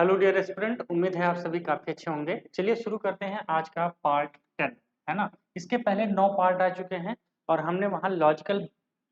Hello dear aspirant, उम्मीद है आप सभी काफी अच्छे होंगे। चलिए शुरू करते हैं आज का पार्ट 10, है ना। इसके पहले 9 पार्ट आ चुके हैं और हमने वहाँ लॉजिकल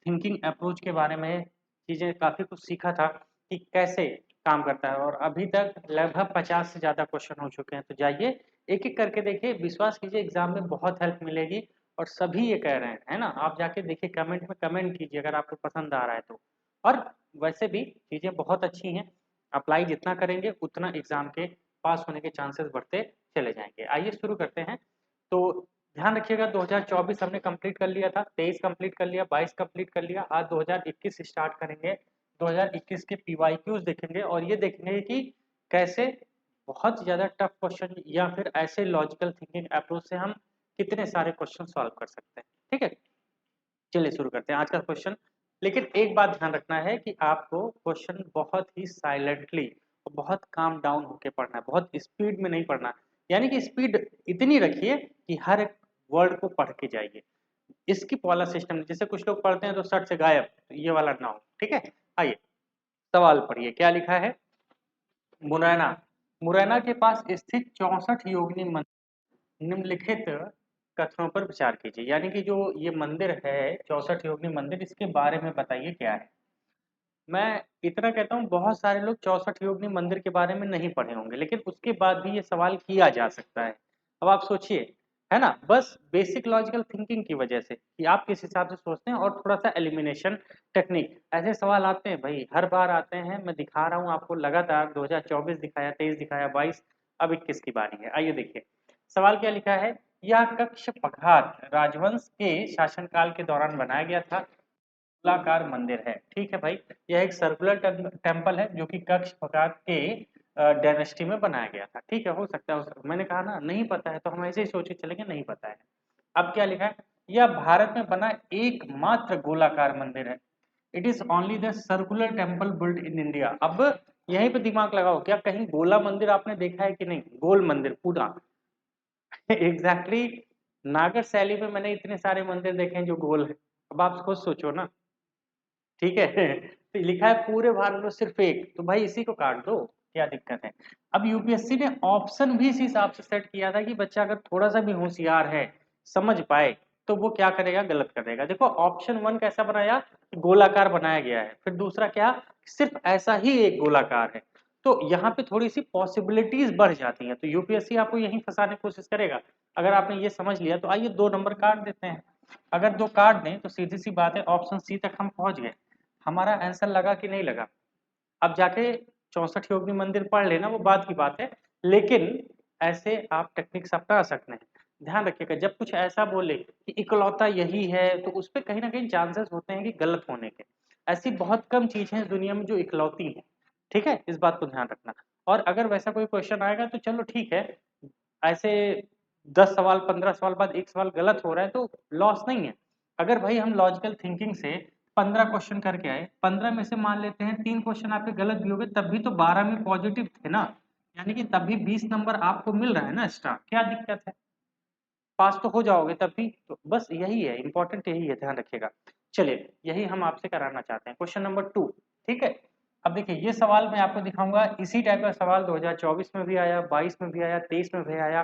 थिंकिंग अप्रोच के बारे में चीजें काफी कुछ सीखा था कि कैसे काम करता है, और अभी तक लगभग 50 से ज्यादा क्वेश्चन हो चुके हैं। तो जाइए एक एक करके देखिए, विश्वास कीजिए एग्जाम में बहुत हेल्प मिलेगी। और सभी ये कह रहे हैं, है ना। आप जाके देखिए, कमेंट में कमेंट कीजिए अगर आपको पसंद आ रहा है तो। और वैसे भी चीजें बहुत अच्छी हैं, अप्लाई जितना करेंगे उतना एग्जाम के पास होने के चांसेस बढ़ते चले जाएंगे। आइए शुरू करते हैं। तो ध्यान रखिएगा, 2024 हमने कंप्लीट कर लिया था, 23 कंप्लीट कर लिया, 22 कंप्लीट कर लिया। आज 2021 स्टार्ट करेंगे। 2021 के पीवाईक्यूज देखेंगे और ये देखेंगे कि कैसे बहुत ज्यादा टफ क्वेश्चन या फिर ऐसे लॉजिकल थिंकिंग अप्रोच से हम कितने सारे क्वेश्चन सॉल्व कर सकते हैं। ठीक है, चलिए शुरू करते हैं आज का क्वेश्चन। लेकिन एक बात ध्यान रखना है कि आपको क्वेश्चन बहुत ही साइलेंटली और बहुत काम डाउन होकर पढ़ना है, बहुत स्पीड में नहीं पढ़ना। यानी कि स्पीड इतनी रखिए कि हर एक वर्ड को पढ़ के जाइए। इसकी वाला सिस्टम, जैसे कुछ लोग पढ़ते हैं तो सट से गायब, तो ये वाला ना हो। ठीक है, आइए सवाल पढ़िए क्या लिखा है। मुरैना, मुरैना के पास स्थित 64 योगिनी मंदिर निम्नलिखित कथनों पर विचार कीजिए। यानी कि जो ये मंदिर है 64 योगिनी मंदिर, इसके बारे में बताइए क्या है। मैं इतना कहता हूँ, बहुत सारे लोग 64 योगिनी मंदिर के बारे में नहीं पढ़े होंगे, लेकिन उसके बाद भी ये सवाल किया जा सकता है। अब आप सोचिए, है ना, बस बेसिक लॉजिकल थिंकिंग की वजह से कि आप किस हिसाब से सोचते हैं और थोड़ा सा एलिमिनेशन टेक्निक। ऐसे सवाल आते हैं भाई, हर बार आते हैं। मैं दिखा रहा हूँ आपको लगातार, 2024 दिखाया, 23 दिखाया, 22, अब 21 की बारी है। आइए देखिए सवाल क्या लिखा है। यह कक्ष पघात राजवंश के शासनकाल के दौरान बनाया गया था, गोलाकार मंदिर है। ठीक है भाई, यह एक सर्कुलर टेम्पल है जो कि कक्ष पघात के डायनेस्टी में बनाया गया था। ठीक है, हो सकता है, मैंने कहा ना नहीं पता है तो हम ऐसे ही सोचे चलेंगे नहीं पता है। अब क्या लिखा है, यह भारत में बना एकमात्र गोलाकार मंदिर है। It is only the circular temple build in India. अब यहीं पे दिमाग लगाओ, क्या कहीं गोला मंदिर आपने देखा है कि नहीं, गोल मंदिर पूरा। एग्जैक्टली exactly, नागर शैली में मैंने इतने सारे मंदिर देखे हैं जो गोल है। अब आप खुद सोचो ना। ठीक है, तो लिखा है पूरे भारत में सिर्फ एक, तो भाई इसी को काट दो, क्या दिक्कत है। अब यूपीएससी ने ऑप्शन भी इसी हिसाब से सेट किया था कि बच्चा अगर थोड़ा सा भी होशियार है, समझ पाए, तो वो क्या करेगा, गलत करेगा। देखो ऑप्शन 1 कैसा बनाया, गोलाकार बनाया गया है। फिर दूसरा क्या, सिर्फ ऐसा ही एक गोलाकार है। तो यहाँ पे थोड़ी सी पॉसिबिलिटीज बढ़ जाती हैं, तो यूपीएससी आपको यही फंसाने की कोशिश करेगा। अगर आपने ये समझ लिया तो आइए 2 नंबर काट देते हैं। अगर 2 काट दें तो सीधी सी बात है, ऑप्शन सी तक हम पहुंच गए। हमारा आंसर लगा कि नहीं लगा। अब जाके 64 योगिनी मंदिर पढ़ लेना, वो बात की बात है। लेकिन ऐसे आप टेक्निक्स अपना सकते हैं। ध्यान रखिएगा, जब कुछ ऐसा बोले कि इकलौता यही है, तो उस पर कहीं ना कहीं चांसेस होते हैं कि गलत होने के। ऐसी बहुत कम चीजें हैं दुनिया में जो इकलौती हैं। ठीक है, इस बात को ध्यान रखना। और अगर वैसा कोई क्वेश्चन आएगा तो चलो ठीक है, ऐसे 10 सवाल 15 सवाल बाद एक सवाल गलत हो रहा है तो लॉस नहीं है। अगर भाई हम लॉजिकल थिंकिंग से 15 क्वेश्चन करके आए, 15 में से मान लेते हैं 3 क्वेश्चन आपके गलत भी हो गए, तब भी तो 12 में पॉजिटिव थे ना। यानी कि तब भी 20 नंबर आपको मिल रहा है ना एक्स्ट्रा, क्या दिक्कत है, पास तो हो जाओगे तब भी। तो बस यही है, इंपॉर्टेंट यही है, ध्यान रखिएगा। चलिए यही हम आपसे कराना चाहते हैं, क्वेश्चन नंबर 2। ठीक है, अब देखिए ये सवाल मैं आपको दिखाऊंगा, इसी टाइप का सवाल 2024 में भी आया, 22 में भी आया, 23 में भी आया,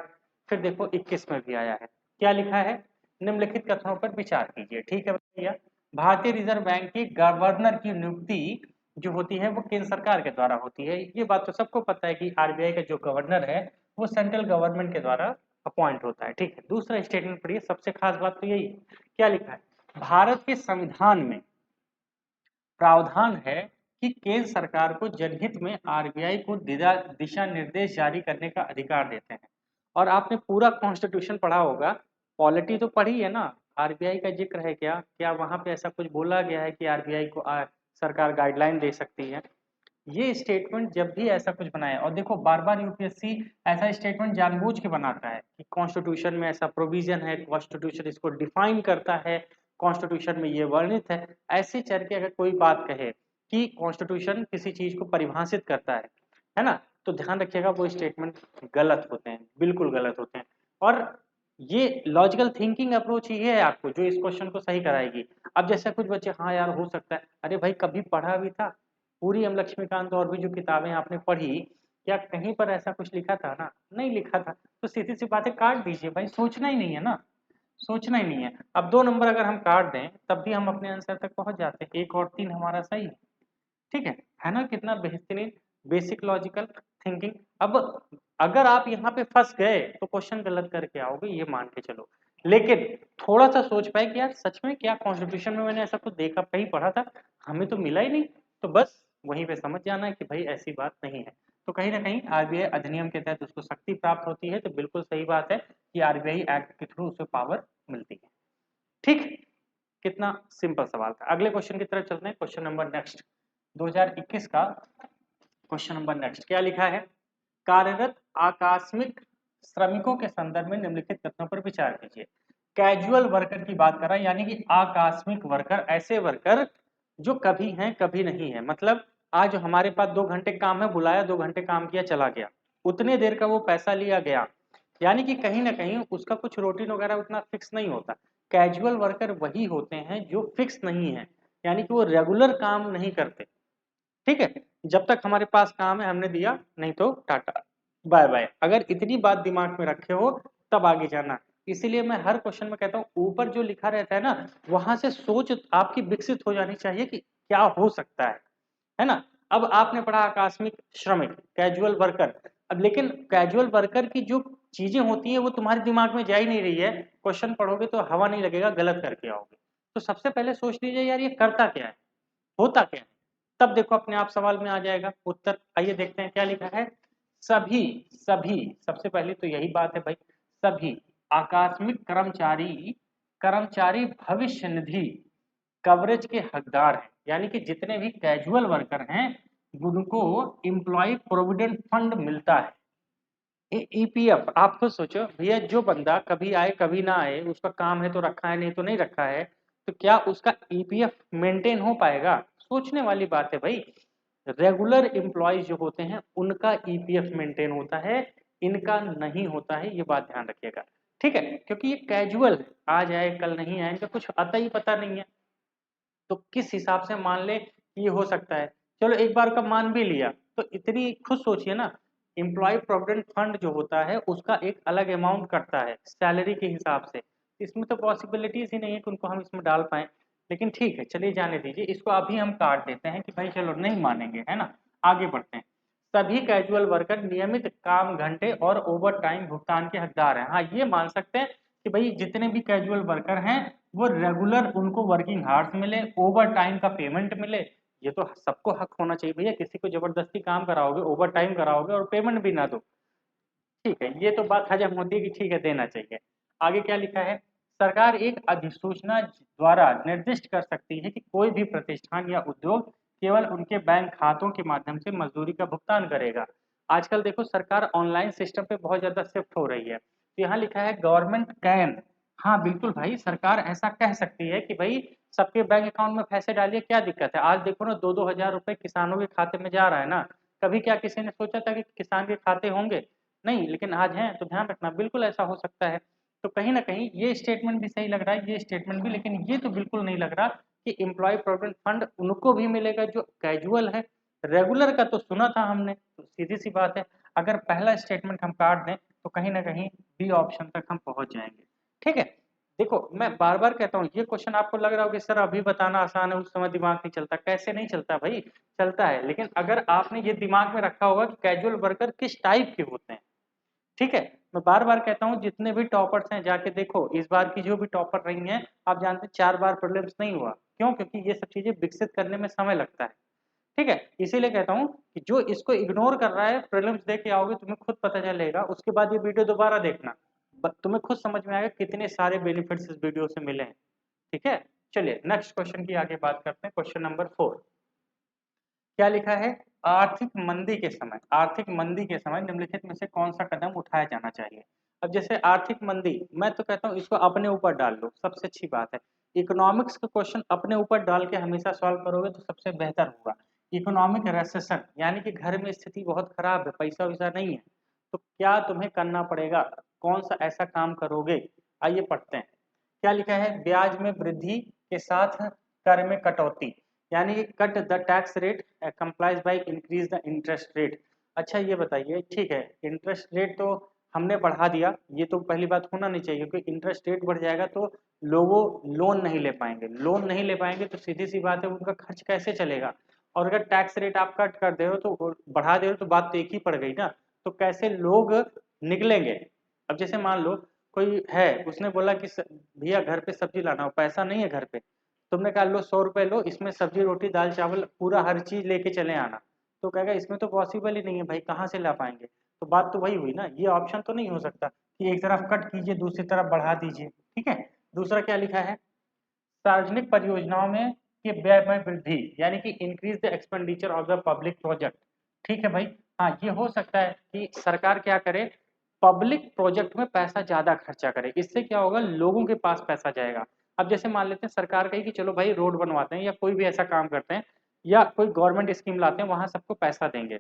फिर देखो 21 में भी आया है। क्या लिखा है, निम्नलिखित कथनों पर विचार कीजिए। ठीक है भैया, भारतीय रिजर्व बैंक के गवर्नर की नियुक्ति जो होती है वो केंद्र सरकार के द्वारा होती है। ये बात तो सबको पता है कि आरबीआई का जो गवर्नर है वो सेंट्रल गवर्नमेंट के द्वारा अपॉइंट होता है। ठीक है, दूसरा स्टेटमेंट पढ़िए, सबसे खास बात तो यही है। क्या लिखा है, भारत के संविधान में प्रावधान है कि केंद्र सरकार को जनहित में आरबीआई को दिशा निर्देश जारी करने का अधिकार देते हैं। और आपने पूरा कॉन्स्टिट्यूशन पढ़ा होगा, पॉलिटी तो पढ़ी है ना। आरबीआई का जिक्र है क्या, क्या वहां पे ऐसा कुछ बोला गया है कि आरबीआई को सरकार गाइडलाइन दे सकती है। ये स्टेटमेंट जब भी ऐसा कुछ बनाए, और देखो बार बार यूपीएससी ऐसा स्टेटमेंट जानबूझ के बनाता है कि कॉन्स्टिट्यूशन में ऐसा प्रोविजन है, कॉन्स्टिट्यूशन इसको डिफाइन करता है, कॉन्स्टिट्यूशन में ये वर्णित है। ऐसे चल के अगर कोई बात कहे कि कॉन्स्टिट्यूशन किसी चीज को परिभाषित करता है ना, तो ध्यान रखिएगा वो स्टेटमेंट गलत होते हैं, बिल्कुल गलत होते हैं। और ये लॉजिकल थिंकिंग अप्रोच ही है आपको जो इस क्वेश्चन को सही कराएगी। अब जैसे कुछ बच्चे, हाँ यार हो सकता है, अरे भाई कभी पढ़ा भी था, पूरी एम लक्ष्मीकांत और भी जो किताबें आपने पढ़ी, क्या कहीं पर ऐसा कुछ लिखा था ना? नहीं लिखा था, तो सीधी सी बात है काट दीजिए भाई, सोचना ही नहीं है ना, सोचना ही नहीं है। अब 2 नंबर अगर हम काट दें तब भी हम अपने आंसर तक पहुंच जाते हैं, 1 और 3 हमारा सही ठीक है ना? कितना बेहतरीन बेसिक लॉजिकल थिंकिंग। अब अगर आप यहाँ पे फंस गए तो क्वेश्चन गलत करके आओगे, ये मान के चलो, लेकिन थोड़ा सा सोच पाए कि यार सच में क्या कॉन्स्टिट्यूशन में मैंने ऐसा कुछ देखा, कहीं पढ़ा था, हमें तो मिला ही नहीं, तो बस वहीं पे समझ जाना है कि भाई ऐसी बात नहीं है। तो कहीं ना कहीं आरबीआई अधिनियम के तहत उसको शक्ति प्राप्त होती है, तो बिल्कुल सही बात है कि आरबीआई एक्ट के थ्रू उसे पावर मिलती है। ठीक, कितना सिंपल सवाल था। अगले क्वेश्चन की तरफ चलते हैं, क्वेश्चन नंबर नेक्स्ट 2021 का क्वेश्चन नंबर नेक्स्ट क्या लिखा है? कार्यरत आकस्मिक श्रमिकों के संदर्भ में निम्नलिखित कथनों पर विचार कीजिए। कैजुअल वर्कर की बात कर रहा है, यानी कि आकस्मिक वर्कर ऐसे वर्कर जो कभी हैं कभी नहीं है, मतलब आज हमारे पास 2 घंटे काम है, बुलाया 2 घंटे काम किया चला गया, उतने देर का वो पैसा लिया गया, यानी कि कहीं ना कहीं उसका कुछ रूटीन वगैरह उतना फिक्स नहीं होता। कैजुअल वर्कर वही होते हैं जो फिक्स नहीं है, यानी कि वो रेगुलर काम नहीं करते। ठीक है, जब तक हमारे पास काम है हमने दिया, नहीं तो टाटा बाय बाय। अगर इतनी बात दिमाग में रखे हो तब आगे जाना। इसीलिए मैं हर क्वेश्चन में कहता हूँ ऊपर जो लिखा रहता है ना, वहां से सोच आपकी विकसित हो जानी चाहिए कि क्या हो सकता है ना? अब आपने पढ़ा आकस्मिक श्रमिक, कैजुअल वर्कर, अब लेकिन कैजुअल वर्कर की जो चीजें होती है वो तुम्हारे दिमाग में जा ही नहीं रही है, क्वेश्चन पढ़ोगे तो हवा नहीं लगेगा, गलत करके आओगे। तो सबसे पहले सोच लीजिए यार ये करता क्या है, होता क्या है, तब देखो अपने आप सवाल में आ जाएगा उत्तर। आइए देखते हैं क्या लिखा है। सभी सभी सबसे पहले तो यही बात है भाई, सभी आकस्मिक कर्मचारी कर्मचारी भविष्य निधि कवरेज के हकदार हैं, यानी कि जितने भी कैजुअल वर्कर हैं उनको एम्प्लॉय प्रोविडेंट फंड मिलता है। ईपीएफ, आप खुद सोचो भैया, जो बंदा कभी आए कभी ना आए, उसका काम है तो रखा है, नहीं तो नहीं रखा है, तो क्या उसका ईपीएफ मेंटेन हो पाएगा? सोचने वाली बात है भाई। रेगुलर एम्प्लॉयज जो होते हैं उनका ईपीएफ मेंटेन होता है, इनका नहीं होता है, ये बात ध्यान रखिएगा। ठीक है, क्योंकि ये कैजुअल है, आज आए कल नहीं आए, इनका कुछ आता ही पता नहीं है, तो किस हिसाब से मान ले कि ये हो सकता है। चलो एक बार का मान भी लिया, तो इतनी खुद सोचिए ना, एम्प्लॉय प्रोविडेंट फंड जो होता है उसका एक अलग अमाउंट कटता है सैलरी के हिसाब से, इसमें तो पॉसिबिलिटीज ही नहीं है कि उनको हम इसमें डाल पाए। लेकिन ठीक है, चलिए जाने दीजिए, इसको अभी हम काट देते हैं कि भाई चलो नहीं मानेंगे, है ना? आगे बढ़ते हैं। सभी कैजुअल वर्कर नियमित काम घंटे और ओवर टाइम भुगतान के हकदार हैं। हाँ, ये मान सकते हैं कि भाई जितने भी कैजुअल वर्कर हैं वो रेगुलर उनको वर्किंग हार्स मिले, ओवर टाइम का पेमेंट मिले, ये तो सबको हक होना चाहिए भैया। किसी को जबरदस्ती काम कराओगे, ओवर टाइम कराओगे और पेमेंट भी ना दो, ठीक है, ये तो बात हजम होती है कि ठीक है देना चाहिए। आगे क्या लिखा है? सरकार एक अधिसूचना द्वारा निर्दिष्ट कर सकती है कि कोई भी प्रतिष्ठान या उद्योग केवल उनके बैंक खातों के माध्यम से मजदूरी का भुगतान करेगा। आजकल देखो सरकार ऑनलाइन सिस्टम पे बहुत ज्यादा शिफ्ट हो रही है, तो यहाँ लिखा है गवर्नमेंट कैन। हाँ बिल्कुल भाई, सरकार ऐसा कह सकती है कि भाई सबके बैंक अकाउंट में पैसे डालिए, क्या दिक्कत है? आज देखो ना, 2-2 हजार रुपए किसानों के खाते में जा रहा है ना। कभी क्या किसी ने सोचा था कि किसान के खाते होंगे? नहीं, लेकिन आज हैं, तो ध्यान रखना बिल्कुल ऐसा हो सकता है। तो कहीं ना कहीं ये स्टेटमेंट भी सही लग रहा है, ये स्टेटमेंट भी, लेकिन ये तो बिल्कुल नहीं लग रहा कि एम्प्लॉय प्रोविडेंट फंड उनको भी मिलेगा जो कैजुअल है। रेगुलर का तो सुना था हमने, तो सीधी सी बात है, अगर पहला स्टेटमेंट हम काट दें तो कहीं ना कहीं बी ऑप्शन तक हम पहुंच जाएंगे। ठीक है, देखो मैं बार बार कहता हूँ, ये क्वेश्चन आपको लग रहा हो कि सर अभी बताना आसान है, उस समय दिमाग नहीं चलता, कैसे नहीं चलता भाई, चलता है। लेकिन अगर आपने ये दिमाग में रखा होगा कि कैजुअल वर्कर किस टाइप के होते हैं, ठीक है। मैं बार बार कहता हूँ जितने भी टॉपर्स हैं जाके देखो, इस बार की जो भी टॉपर रही हैं, आप जानते हैं 4 बार प्रीलिम्स नहीं हुआ, क्यों? क्योंकि ये सब चीजें विकसित करने में समय लगता है। ठीक है, इसीलिए कहता हूँ कि जो इसको इग्नोर कर रहा है, प्रीलिम्स दे के आओगे तुम्हें खुद पता चलेगा, उसके बाद ये वीडियो दोबारा देखना, तुम्हें खुद समझ में आएगा कितने सारे बेनिफिट्स इस वीडियो से मिले हैं। ठीक है, चलिए नेक्स्ट क्वेश्चन की आगे बात करते हैं, क्वेश्चन नंबर 4 क्या लिखा है? आर्थिक मंदी के समय, आर्थिक मंदी के समय निम्नलिखित में से कौन सा कदम उठाया जाना चाहिए? अब जैसे आर्थिक मंदी, मैं तो कहता हूँ इसको अपने ऊपर डाल लो, सबसे अच्छी बात है। इकोनॉमिक्स का क्वेश्चन अपने ऊपर डाल के हमेशा सॉल्व करोगे तो सबसे बेहतर होगा। इकोनॉमिक रेसेशन, यानी कि घर में स्थिति बहुत खराब है, पैसा वैसा नहीं है, तो क्या तुम्हें करना पड़ेगा, कौन सा ऐसा काम करोगे? आइए पढ़ते हैं क्या लिखा है। ब्याज में वृद्धि के साथ कर में कटौती, यानी कि cut the tax rate complies by increase the interest rate. अच्छा ये बताइए, ठीक है, इंटरेस्ट रेट तो हमने बढ़ा दिया, ये तो पहली बात होना नहीं चाहिए, क्योंकि इंटरेस्ट रेट बढ़ जाएगा तो लोगों लोन नहीं ले पाएंगे, लोन नहीं ले पाएंगे तो सीधी सी बात है उनका खर्च कैसे चलेगा। और अगर टैक्स रेट आप कट कर दे रहे हो तो बढ़ा दे रहे हो तो बात तो एक ही पड़ गई ना, तो कैसे लोग निकलेंगे। अब जैसे मान लो कोई है, उसने बोला कि भैया घर पे सब्जी लाना हो, पैसा नहीं है घर पे, तुमने कहा लो 100 रुपए लो, इसमें सब्जी रोटी दाल चावल पूरा हर चीज लेके चले आना, तो कहेगा इसमें तो पॉसिबल ही नहीं है भाई, कहाँ से ला पाएंगे। तो बात तो वही हुई ना, ये ऑप्शन तो नहीं हो सकता कि एक तरफ कट कीजिए दूसरी तरफ बढ़ा दीजिए। ठीक है, दूसरा क्या लिखा है, सार्वजनिक परियोजनाओं में के व्यय में वृद्धि, यानी कि increase the expenditure of the public project. ठीक है भाई, हाँ ये हो सकता है कि सरकार क्या करे, पब्लिक प्रोजेक्ट में पैसा ज्यादा खर्चा करे, इससे क्या होगा, लोगों के पास पैसा जाएगा। अब जैसे मान लेते हैं सरकार कही कि चलो भाई रोड बनवाते हैं या कोई भी ऐसा काम करते हैं या कोई गवर्नमेंट स्कीम लाते हैं, वहां सबको पैसा देंगे,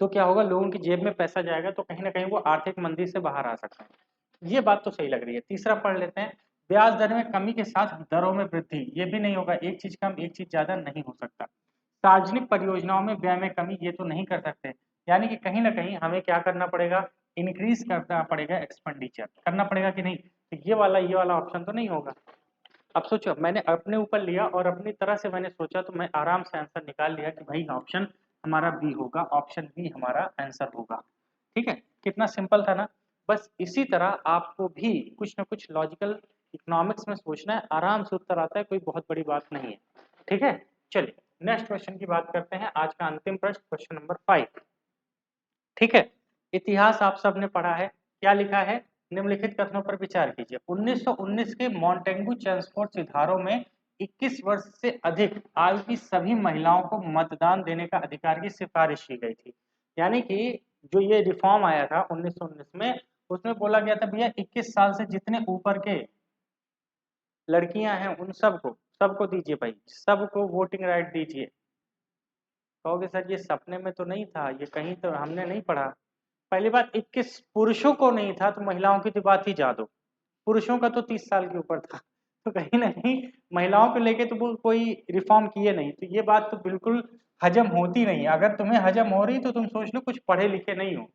तो क्या होगा, लोगों की जेब में पैसा जाएगा, तो कहीं ना कहीं वो आर्थिक मंदी से बाहर आ सकते हैं। ये बात तो सही लग रही है। तीसरा पढ़ लेते हैं, ब्याज दर में कमी के साथ दरों में वृद्धि, ये भी नहीं होगा, एक चीज कम एक चीज ज्यादा नहीं हो सकता। सार्वजनिक परियोजनाओं में व्यय में कमी, ये तो नहीं कर सकते, यानी कि कहीं ना कहीं हमें क्या करना पड़ेगा, इंक्रीज करना पड़ेगा, एक्सपेंडिचर करना पड़ेगा कि नहीं, तो ये वाला ऑप्शन तो नहीं होगा। अब सोचो, मैंने अपने ऊपर लिया और अपनी तरह से मैंने सोचा, तो मैं आराम से आंसर निकाल लिया कि भाई ऑप्शन हमारा बी होगा, ऑप्शन बी हमारा आंसर होगा। ठीक है, कितना सिंपल था ना। बस इसी तरह आपको भी कुछ ना कुछ लॉजिकल इकोनॉमिक्स में सोचना है, आराम से उत्तर आता है, कोई बहुत बड़ी बात नहीं है। ठीक है, चलिए नेक्स्ट क्वेश्चन की बात करते हैं, आज का अंतिम प्रश्न, क्वेश्चन नंबर 5। ठीक है, इतिहास आप सबने पढ़ा है, क्या लिखा है, निम्नलिखित कथनों पर विचार कीजिए। 1919 के मॉन्टेगू चेम्सफोर्ड सुधारों में 21 वर्ष से अधिक आयु की सभी महिलाओं को मतदान देने का अधिकार की सिफारिश की गई थी। यानी कि जो ये रिफॉर्म आया था 1919 में, उसमें बोला गया था भैया 21 साल से जितने ऊपर के लड़कियां हैं उन सबको सबको दीजिए भाई, सबको वोटिंग राइट दीजिए। कहोगे सर ये सपने में तो नहीं था, ये कहीं तो हमने नहीं पढ़ा। पहली बात, 21 पुरुषों को नहीं था, तो महिलाओं की तो बात ही जा दो, पुरुषों का तो 30 साल के ऊपर था, तो कहीं ना कहीं महिलाओं को लेके तो वो कोई रिफॉर्म किए नहीं, तो ये बात तो बिल्कुल हजम होती नहीं है। अगर तुम्हें हजम हो रही तो तुम सोच लो कुछ पढ़े लिखे नहीं हो,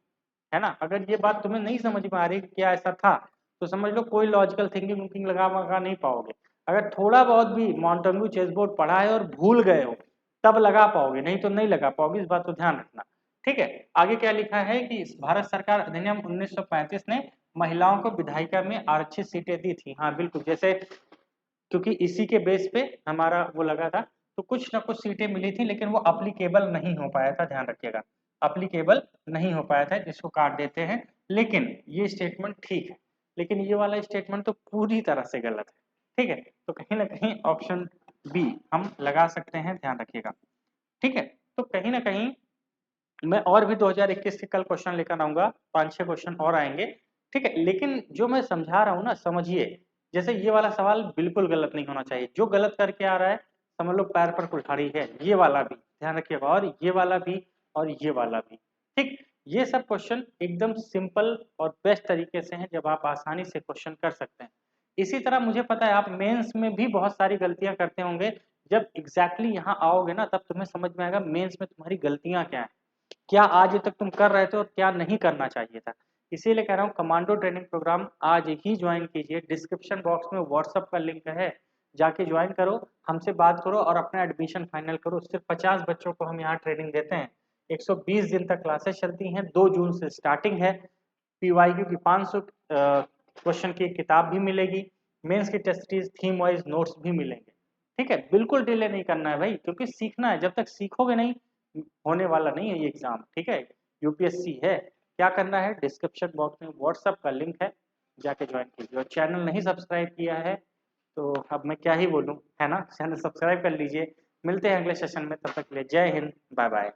है ना। अगर ये बात तुम्हें नहीं समझ में आ रही कि क्या ऐसा था, तो समझ लो कोई लॉजिकल थिंकिंग वुकिंग लगा नहीं पाओगे। अगर थोड़ा बहुत भी मॉन्टेगू चेसबोर्ड पढ़ा है और भूल गए हो तब लगा पाओगे, नहीं तो नहीं लगा पाओगे, इस बात को ध्यान रखना। ठीक है, आगे क्या लिखा है कि भारत सरकार अधिनियम 1935 ने महिलाओं को विधायिका में आरक्षित सीटें दी थी। हाँ बिल्कुल, जैसे क्योंकि इसी के बेस पे हमारा वो लगा था, तो कुछ ना कुछ सीटें मिली थी, लेकिन वो अप्लीकेबल नहीं हो पाया था, ध्यान रखिएगा, अप्लीकेबल नहीं हो पाया था, जिसको काट देते हैं। लेकिन ये स्टेटमेंट ठीक है, लेकिन ये वाला स्टेटमेंट तो पूरी तरह से गलत है। ठीक है, तो कहीं ना कहीं ऑप्शन बी हम लगा सकते हैं, ध्यान रखिएगा। ठीक है, तो कहीं ना कहीं मैं और भी 2021 के कल क्वेश्चन लेकर आऊंगा, 5-6 क्वेश्चन और आएंगे। ठीक है, लेकिन जो मैं समझा रहा हूँ ना, समझिए, जैसे ये वाला सवाल बिल्कुल गलत नहीं होना चाहिए, जो गलत करके आ रहा है समझ लो पैर पर कुल्हाड़ी है, ये वाला भी ध्यान रखिएगा, और ये वाला भी, और ये वाला भी। ठीक, ये सब क्वेश्चन एकदम सिंपल और बेस्ट तरीके से हैं, जब आप आसानी से क्वेश्चन कर सकते हैं। इसी तरह मुझे पता है आप मेंस में भी बहुत सारी गलतियां करते होंगे, जब एग्जैक्टली यहाँ आओगे ना तब तुम्हें समझ में आएगा मेंस में तुम्हारी गलतियां क्या है, क्या आज तक तुम कर रहे थे और क्या नहीं करना चाहिए था। इसीलिए कह रहा हूँ कमांडो ट्रेनिंग प्रोग्राम आज ही ज्वाइन कीजिए, डिस्क्रिप्शन बॉक्स में व्हाट्सअप का लिंक है, जाके ज्वाइन करो, हमसे बात करो और अपना एडमिशन फाइनल करो। सिर्फ 50 बच्चों को हम यहाँ ट्रेनिंग देते हैं, 120 दिन तक क्लासेस चलती हैं, 2 जून से स्टार्टिंग है। पीवाईक्यू की 500 क्वेश्चन की एक किताब भी मिलेगी, मेंस की test series theme wise notes भी मिलेंगे। ठीक है, बिल्कुल डिले नहीं करना है भाई, क्योंकि सीखना है, जब तक सीखोगे नहीं होने वाला नहीं है ये एग्जाम। ठीक है, यूपीएससी है। क्या करना है, डिस्क्रिप्शन बॉक्स में व्हाट्सअप का लिंक है, जाके ज्वाइन कीजिए। और चैनल नहीं सब्सक्राइब किया है तो अब मैं क्या ही बोलूं, है ना, चैनल सब्सक्राइब कर लीजिए। मिलते हैं अगले सेशन में, तब तक के लिए जय हिंद, बाय बाय।